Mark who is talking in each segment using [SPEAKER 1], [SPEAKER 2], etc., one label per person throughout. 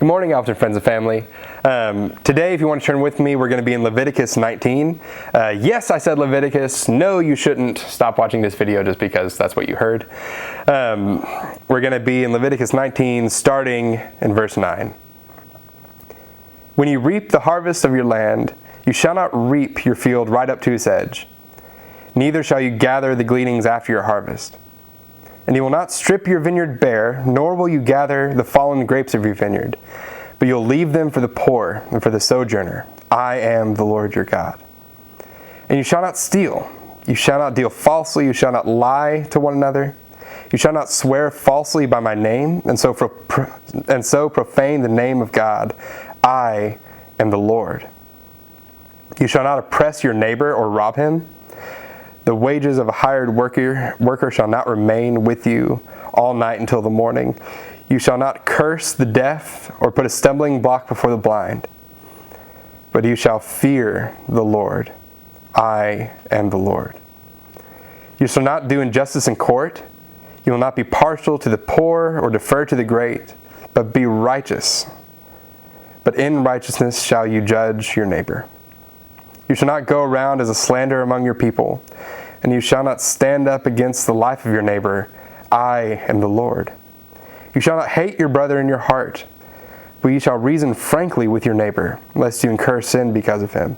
[SPEAKER 1] Good morning, Alton friends and family. Today, if you want to turn with me, we're going to be in Leviticus 19. Yes, I said Leviticus. No, you shouldn't stop watching this video just because that's what you heard. We're going to be in Leviticus 19, starting in verse 9. When you reap the harvest of your land, you shall not reap your field right up to its edge. Neither shall you gather the gleanings after your harvest. And you will not strip your vineyard bare, nor will you gather the fallen grapes of your vineyard, but you'll leave them for the poor and for the sojourner. I am the Lord your God. And you shall not steal. You shall not deal falsely. You shall not lie to one another. You shall not swear falsely by my name, and so profane the name of God. I am the Lord. You shall not oppress your neighbor or rob him. The wages of a hired worker shall not remain with you all night until the morning. You shall not curse the deaf or put a stumbling block before the blind. But you shall fear the Lord. I am the Lord. You shall not do injustice in court. You will not be partial to the poor or defer to the great, but be righteous. But in righteousness shall you judge your neighbor. You shall not go around as a slanderer among your people, and you shall not stand up against the life of your neighbor. I am the Lord. You shall not hate your brother in your heart, but you shall reason frankly with your neighbor, lest you incur sin because of him.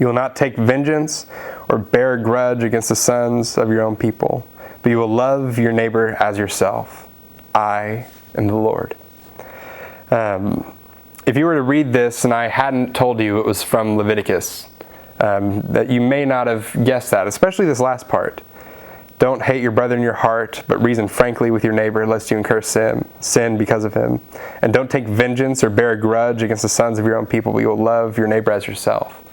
[SPEAKER 1] You will not take vengeance or bear a grudge against the sons of your own people, but you will love your neighbor as yourself. I am the Lord. If you were to read this and I hadn't told you it was from Leviticus, that you may not have guessed that, especially this last part. Don't hate your brother in your heart, but reason frankly with your neighbor, lest you incur sin because of him. And don't take vengeance or bear a grudge against the sons of your own people, but you will love your neighbor as yourself.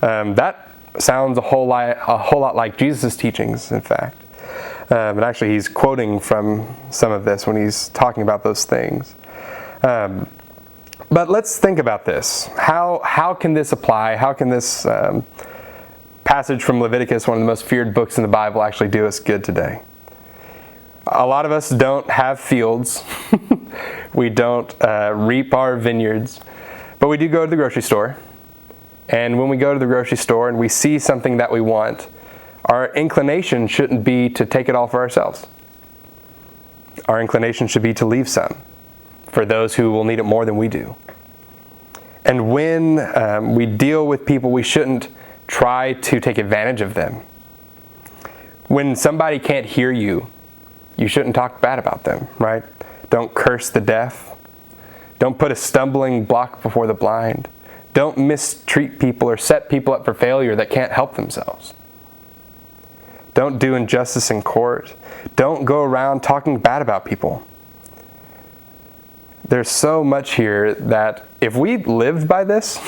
[SPEAKER 1] That sounds a whole lot like Jesus' teachings, in fact. And actually, he's quoting from some of this when he's talking about those things. But let's think about this. How can this apply? How can this passage from Leviticus, one of the most feared books in the Bible, actually do us good today? A lot of us don't have fields. We don't reap our vineyards. But we do go to the grocery store. And when we go to the grocery store and we see something that we want, our inclination shouldn't be to take it all for ourselves. Our inclination should be to leave some for those who will need it more than we do. And when we deal with people, we shouldn't try to take advantage of them. When somebody can't hear you, you shouldn't talk bad about them, right? Don't curse the deaf. Don't put a stumbling block before the blind. Don't mistreat people or set people up for failure that can't help themselves. Don't do injustice in court. Don't go around talking bad about people. There's so much here that if we lived by this,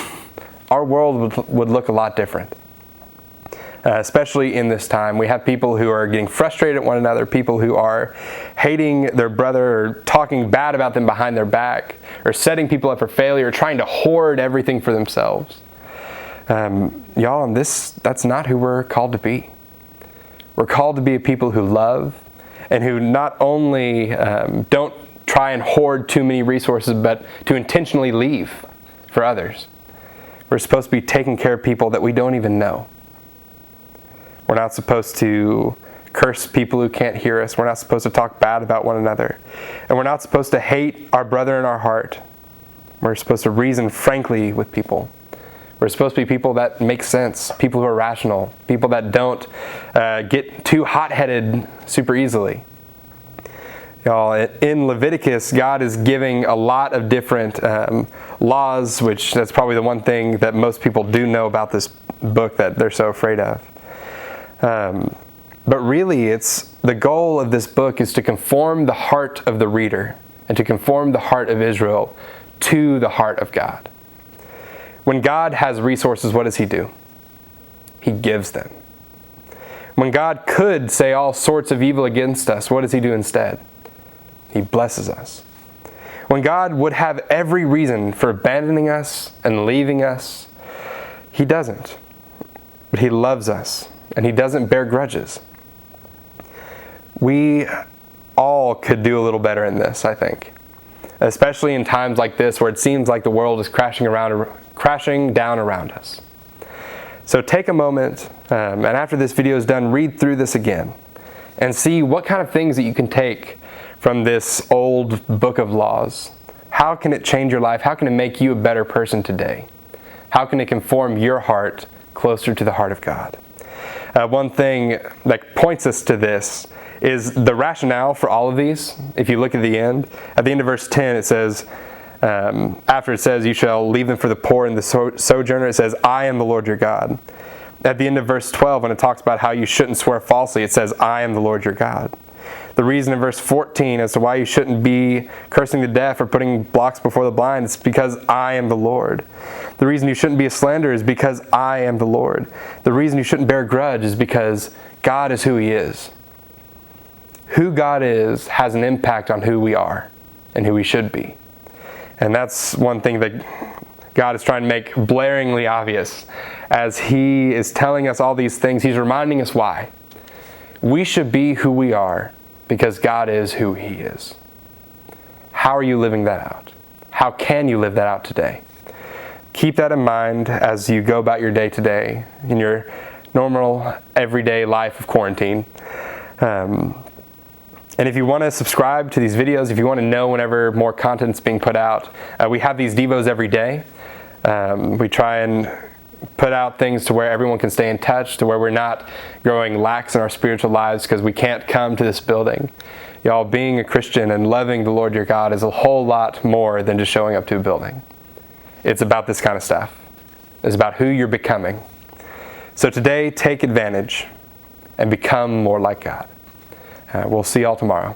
[SPEAKER 1] our world would look a lot different. Especially in this time, we have people who are getting frustrated at one another, people who are hating their brother or talking bad about them behind their back, or setting people up for failure, trying to hoard everything for themselves. Y'all, that's not who we're called to be. We're called to be a people who love and who not only don't try and hoard too many resources, but to intentionally leave for others. We're supposed to be taking care of people that we don't even know. We're not supposed to curse people who can't hear us. We're not supposed to talk bad about one another. And we're not supposed to hate our brother in our heart. We're supposed to reason frankly with people. We're supposed to be people that make sense, people who are rational, people that don't get too hot-headed super easily. Y'all, in Leviticus, God is giving a lot of different laws, which that's probably the one thing that most people do know about this book that they're so afraid of. But really, the goal of this book is to conform the heart of the reader and to conform the heart of Israel to the heart of God. When God has resources, what does He do? He gives them. When God could say all sorts of evil against us, what does He do instead? He blesses us. When God would have every reason for abandoning us and leaving us, He doesn't. But He loves us, and He doesn't bear grudges. We all could do a little better in this, I think. especially in times like this where it seems like the world is crashing down around us. So take a moment, and after this video is done, read through this again and see what kind of things that you can take from this old book of laws. How can it change your life? How can it make you a better person today? How can it conform your heart closer to the heart of God? One thing that points us to this is the rationale for all of these. If you look at the end of verse 10, it says, after it says, you shall leave them for the poor and the sojourner, it says, I am the Lord your God. At the end of verse 12, when it talks about how you shouldn't swear falsely, it says, I am the Lord your God. The reason in verse 14 as to why you shouldn't be cursing the deaf or putting blocks before the blind is because I am the Lord. The reason you shouldn't be a slanderer is because I am the Lord. The reason you shouldn't bear a grudge is because God is who He is. Who God is has an impact on who we are and who we should be. And that's one thing that God is trying to make blaringly obvious as He is telling us all these things. He's reminding us why. We should be who we are because God is who He is. How are you living that out? How can you live that out today? Keep that in mind as you go about your day today in your normal everyday life of quarantine. And if you want to subscribe to these videos, if you want to know whenever more content's being put out, we have these Devos every day. We try and put out things to where everyone can stay in touch, to where we're not growing lax in our spiritual lives because we can't come to this building. Y'all, being a Christian and loving the Lord your God is a whole lot more than just showing up to a building. It's about this kind of stuff. It's about who you're becoming. So today, take advantage and become more like God. We'll see y'all tomorrow.